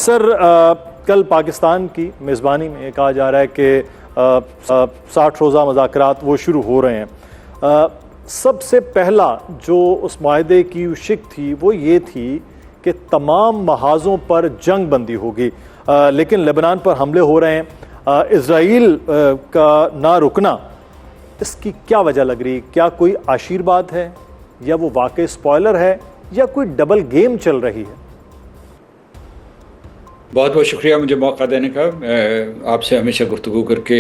سر کل پاکستان کی میزبانی میں کہا جا رہا ہے کہ 60 روزہ مذاکرات وہ شروع ہو رہے ہیں۔ سب سے پہلا جو اس معاہدے کی شق تھی وہ یہ تھی کہ تمام محاذوں پر جنگ بندی ہوگی، لیکن لبنان پر حملے ہو رہے ہیں۔ اسرائیل کا نہ رکنا، اس کی کیا وجہ لگ رہی؟ کیا کوئی عشیر بات ہے یا وہ واقعی سپوائلر ہے یا کوئی ڈبل گیم چل رہی ہے؟ بہت بہت شکریہ مجھے موقع دینے کا۔ آپ سے ہمیشہ گفتگو کر کے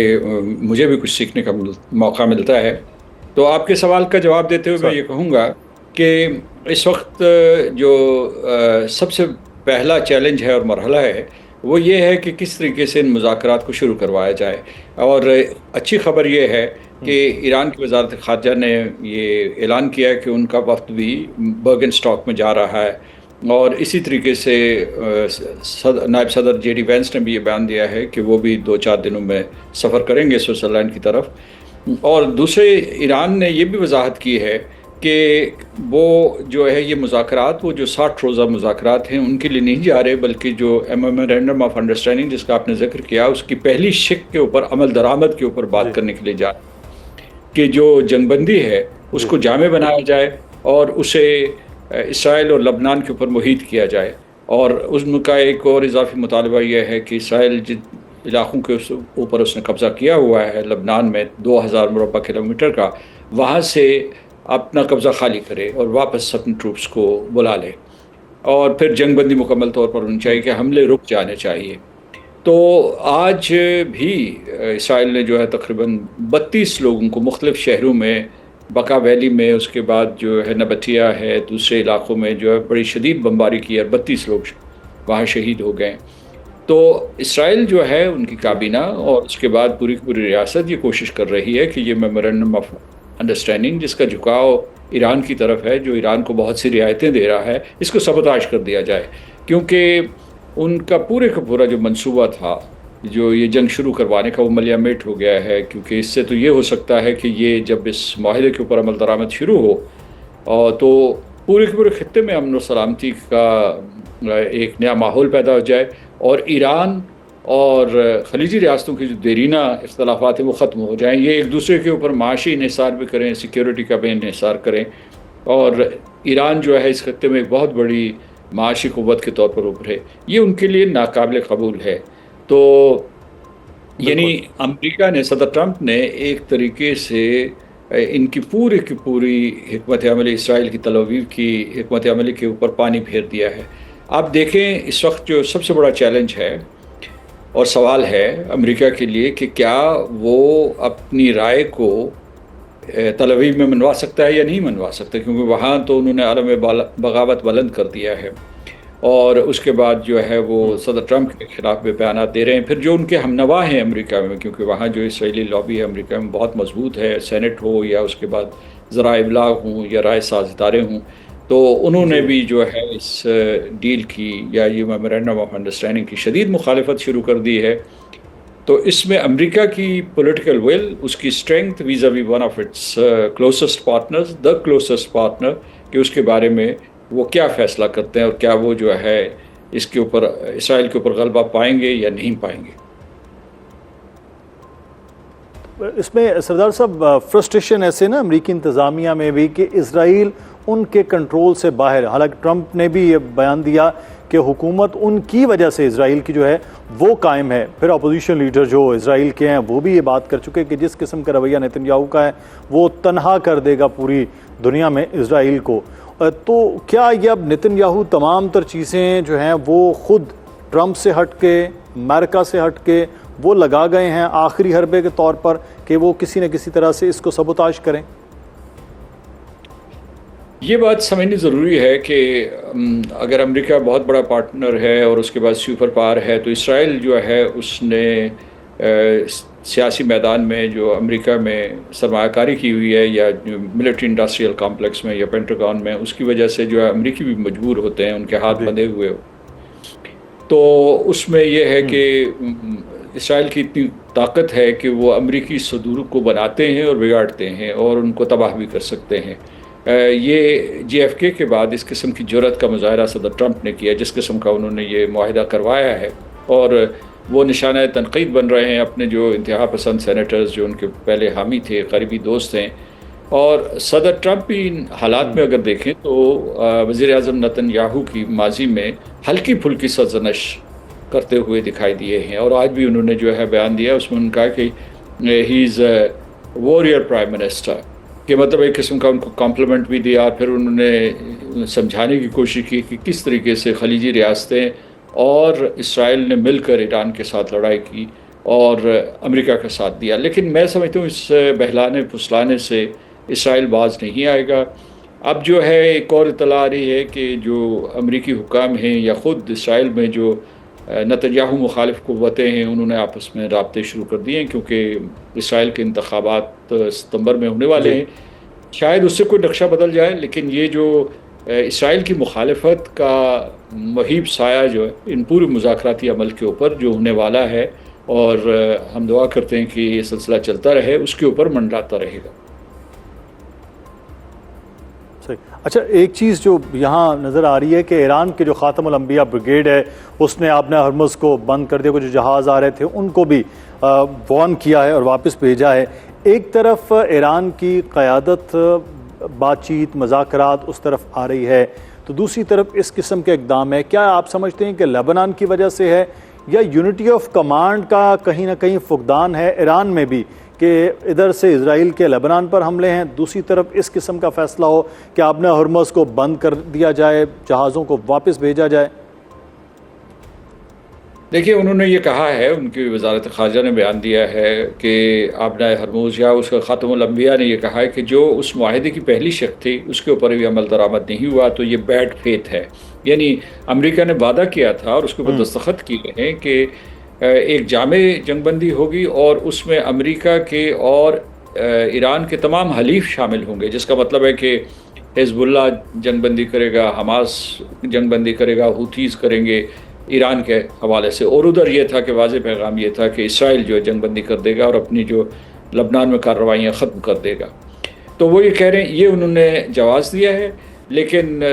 مجھے بھی کچھ سیکھنے کا موقع ملتا ہے۔ تو آپ کے سوال کا جواب دیتے ہوئے میں یہ کہوں گا کہ اس وقت جو سب سے پہلا چیلنج ہے اور مرحلہ ہے وہ یہ ہے کہ کس طریقے سے ان مذاکرات کو شروع کروایا جائے۔ اور اچھی خبر یہ ہے کہ ایران کی وزارت خارجہ نے یہ اعلان کیا ہے کہ ان کا وفد بھی برگن اسٹاک میں جا رہا ہے، اور اسی طریقے سے نائب صدر جے ڈی وینس نے بھی یہ بیان دیا ہے کہ وہ بھی 2-4 دنوں میں سفر کریں گے سوئٹزرلینڈ کی طرف۔ اور دوسرے ایران نے یہ بھی وضاحت کی ہے کہ وہ جو ہے یہ مذاکرات، وہ جو 60 روزہ مذاکرات ہیں ان کے لیے نہیں جا رہے، بلکہ جو میمورینڈم آف انڈرسٹینڈنگ جس کا آپ نے ذکر کیا اس کی پہلی شق کے اوپر، عمل درآمد کے اوپر بات کرنے کے لیے جا رہے ہیں کہ جو جنگ بندی ہے اس کو جامع بنایا جائے اور اسے اسرائیل اور لبنان کے اوپر محیط کیا جائے۔ اور اس کا ایک اور اضافی مطالبہ یہ ہے کہ اسرائیل جن علاقوں کے اوپر اس نے قبضہ کیا ہوا ہے لبنان میں 2000 مربع کلومیٹر کا، وہاں سے اپنا قبضہ خالی کرے اور واپس اپنے ٹروپس کو بلا لے، اور پھر جنگ بندی مکمل طور پر ہونی چاہیے کہ حملے رک جانے چاہیے۔ تو آج بھی اسرائیل نے جو ہے تقریباً 32 لوگوں کو مختلف شہروں میں، بقا ویلی میں، اس کے بعد جو ہے نبتیہ ہے، دوسرے علاقوں میں جو ہے بڑی شدید بمباری کی اور 32 لوگ وہاں شہید ہو گئے۔ تو اسرائیل جو ہے ان کی کابینہ اور اس کے بعد پوری کی پوری ریاست یہ کوشش کر رہی ہے کہ یہ میمورینڈم آف انڈرسٹینڈنگ جس کا جھکاؤ ایران کی طرف ہے، جو ایران کو بہت سی رعایتیں دے رہا ہے، اس کو سبوتاژ کر دیا جائے، کیونکہ ان کا پورے کا پورا جو منصوبہ تھا جو یہ جنگ شروع کروانے کا وہ ملیہ میٹ ہو گیا ہے۔ کیونکہ اس سے تو یہ ہو سکتا ہے کہ یہ جب اس معاہدے کے اوپر عمل درآمد شروع ہو تو پورے کے پورے خطے میں امن و سلامتی کا ایک نیا ماحول پیدا ہو جائے، اور ایران اور خلیجی ریاستوں کی جو دیرینہ اختلافات ہیں وہ ختم ہو جائیں، یہ ایک دوسرے کے اوپر معاشی انحصار بھی کریں، سیکیورٹی کا بھی انحصار کریں، اور ایران جو ہے اس خطے میں ایک بہت بڑی معاشی قوت کے طور پر ابھرے۔ یہ ان کے لیے ناقابل قبول ہے۔ تو یعنی امریکہ نے، صدر ٹرمپ نے ایک طریقے سے ان کی پوری حکمت عملی، اسرائیل کی تل ابیب کی حکمت عملی کے اوپر پانی پھیر دیا ہے۔ آپ دیکھیں اس وقت جو سب سے بڑا چیلنج ہے اور سوال ہے امریکہ کے لیے کہ کیا وہ اپنی رائے کو تل ابیب میں منوا سکتا ہے یا نہیں منوا سکتا، کیونکہ وہاں تو انہوں نے عالم بغاوت بلند کر دیا ہے، اور اس کے بعد جو ہے وہ صدر ٹرمپ کے خلاف بھی بیانات دے رہے ہیں۔ پھر جو ان کے ہم نوا ہیں امریکہ میں، کیونکہ وہاں جو اسرائیلی لابی ہے امریکہ میں بہت مضبوط ہے، سینٹ ہو یا اس کے بعد ذرائع ابلاغ ہوں یا رائے ساز ادارے ہوں، تو انہوں نے بھی جو ہے اس ڈیل کی یا یہ میمورینڈم آف انڈرسٹینڈنگ کی شدید مخالفت شروع کر دی ہے۔ تو اس میں امریکہ کی پولیٹیکل ول، اس کی strength vis-a-vis one of its closest partners, the closest partner, کہ اس کے بارے میں وہ کیا فیصلہ کرتے ہیں اور کیا وہ جو ہے اس کے اوپر اسرائیل کے اوپر غلبہ پائیں گے یا نہیں پائیں گے۔ اس میں سردار صاحب فرسٹریشن ایسے نا امریکی انتظامیہ میں بھی کہ اسرائیل ان کے کنٹرول سے باہر، حالانکہ ٹرمپ نے بھی یہ بیان دیا کہ حکومت ان کی وجہ سے اسرائیل کی جو ہے وہ قائم ہے۔ پھر اپوزیشن لیڈر جو اسرائیل کے ہیں وہ بھی یہ بات کر چکے کہ جس قسم کا رویہ نیتن یاہو کا ہے وہ تنہا کر دے گا پوری دنیا میں اسرائیل کو۔ تو کیا یہ اب نیتن یاہو تمام تر چیزیں جو ہیں وہ خود ٹرمپ سے ہٹ کے، امریکہ سے ہٹ کے وہ لگا گئے ہیں آخری حربے کے طور پر کہ وہ کسی نہ کسی طرح سے اس کو سبوتاژ کریں؟ یہ بات سمجھنی ضروری ہے کہ اگر امریکہ بہت بڑا پارٹنر ہے اور اس کے بعد سپر پاور ہے، تو اسرائیل جو ہے اس نے سیاسی میدان میں جو امریکہ میں سرمایہ کاری کی ہوئی ہے یا ملٹری انڈسٹریل کمپلیکس میں یا پینٹاگون میں، اس کی وجہ سے جو ہے امریکی بھی مجبور ہوتے ہیں، ان کے ہاتھ بندھے ہوئے ہو۔ تو اس میں یہ ہے کہ اسرائیل کی اتنی طاقت ہے کہ وہ امریکی صدور کو بناتے ہیں اور بگاڑتے ہیں اور ان کو تباہ بھی کر سکتے ہیں۔ یہ JFK کے بعد اس قسم کی جرأت کا مظاہرہ صدر ٹرمپ نے کیا، جس قسم کا انہوں نے یہ معاہدہ کروایا ہے، اور وہ نشانہ تنقید بن رہے ہیں اپنے جو انتہا پسند سینیٹرز جو ان کے پہلے حامی تھے، قریبی دوست ہیں۔ اور صدر ٹرمپ بھی ان حالات میں اگر دیکھیں تو وزیر اعظم نتن یاہو کی ماضی میں ہلکی پھلکی سرزنش کرتے ہوئے دکھائی دیے ہیں، اور آج بھی انہوں نے جو ہے بیان دیا، اس میں انہوں نے کہا کہ ہی از اے واریر پرائم منسٹر، کہ مطلب ایک قسم کا ان کو کمپلیمنٹ بھی دیا۔ پھر انہوں نے سمجھانے کی کوشش کی کہ کس طریقے سے خلیجی ریاستیں اور اسرائیل نے مل کر ایران کے ساتھ لڑائی کی اور امریکہ کا ساتھ دیا، لیکن میں سمجھتا ہوں اس بہلانے پھسلانے سے اسرائیل باز نہیں آئے گا۔ اب جو ہے ایک اور اطلاع آ رہی ہے کہ جو امریکی حکام ہیں یا خود اسرائیل میں جو نتنیاہو مخالف قوتیں ہیں، انہوں نے آپس میں رابطے شروع کر دیے ہیں، کیونکہ اسرائیل کے انتخابات ستمبر میں ہونے والے ہیں۔ شاید اس سے کوئی نقشہ بدل جائے، لیکن یہ جو اسرائیل کی مخالفت کا مہیب سایہ جو ہے ان پورے مذاکراتی عمل کے اوپر جو ہونے والا ہے، اور ہم دعا کرتے ہیں کہ یہ سلسلہ چلتا رہے، اس کے اوپر منڈلاتا رہے گا۔ اچھا، ایک چیز جو یہاں نظر آ رہی ہے کہ ایران کے جو خاتم الانبیاء بریگیڈ ہے اس نے آبنہ ہرمز کو بند کر دیا، جو جہاز آ رہے تھے ان کو بھی وارن کیا ہے اور واپس بھیجا ہے۔ ایک طرف ایران کی قیادت بات چیت مذاکرات اس طرف آ رہی ہے، تو دوسری طرف اس قسم کے اقدام ہے، کیا آپ سمجھتے ہیں کہ لیبنان کی وجہ سے ہے یا یونٹی آف کمانڈ کا کہیں نہ کہیں فقدان ہے ایران میں بھی، کہ ادھر سے اسرائیل کے لیبنان پر حملے ہیں، دوسری طرف اس قسم کا فیصلہ ہو کہ آبنہ ہرمز کو بند کر دیا جائے، جہازوں کو واپس بھیجا جائے؟ دیکھیے، انہوں نے یہ کہا ہے، ان کی وزارت خارجہ نے بیان دیا ہے کہ آبنہ ہرمز یا اس کا خاتم الانبیاء نے یہ کہا ہے کہ جو اس معاہدے کی پہلی شرط تھی اس کے اوپر بھی عمل درآمد نہیں ہوا تو یہ بیڈ فیتھ ہے، یعنی امریکہ نے وعدہ کیا تھا اور اس کے اوپر دستخط کیے ہیں کہ ایک جامع جنگ بندی ہوگی اور اس میں امریکہ کے اور ایران کے تمام حلیف شامل ہوں گے، جس کا مطلب ہے کہ حزب اللہ جنگ بندی کرے گا، حماس جنگ بندی کرے گا، ہوتھیز کریں گے ایران کے حوالے سے، اور ادھر یہ تھا کہ واضح پیغام یہ تھا کہ اسرائیل جو ہے جنگ بندی کر دے گا اور اپنی جو لبنان میں کارروائیاں ختم کر دے گا۔ تو وہ یہ کہہ رہے ہیں، یہ انہوں نے جواز دیا ہے، لیکن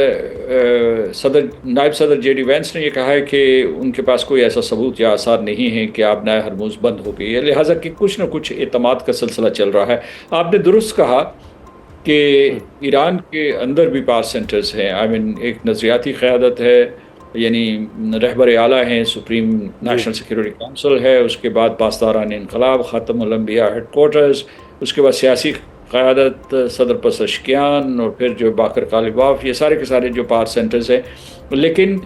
نائب صدر JD وینس نے یہ کہا ہے کہ ان کے پاس کوئی ایسا ثبوت یا آثار نہیں ہے کہ آبنہ ہرمز بند ہو گئی ہے، لہٰذا کہ کچھ نہ کچھ اعتماد کا سلسلہ چل رہا ہے۔ آپ نے درست کہا کہ ایران کے اندر بھی پاور سینٹرز ہیں، ایک نظریاتی قیادت ہے، یعنی رہبر اعلیٰ ہیں، سپریم نیشنل سیکیورٹی کونسل ہے، اس کے بعد پاسداران انقلاب، خاتم الانبیاء ہیڈ کوارٹرز، اس کے بعد سیاسی قیادت صدر پزشکیان، اور پھر جو باقر کالباف، یہ سارے کے سارے جو پاور سینٹرز ہیں۔ لیکن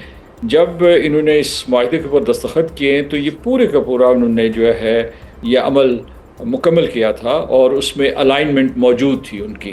جب انہوں نے اس معاہدے کے اوپر دستخط کیے تو یہ پورے کا پورا انہوں نے جو ہے یہ عمل مکمل کیا تھا، اور اس میں الائنمنٹ موجود تھی ان کی،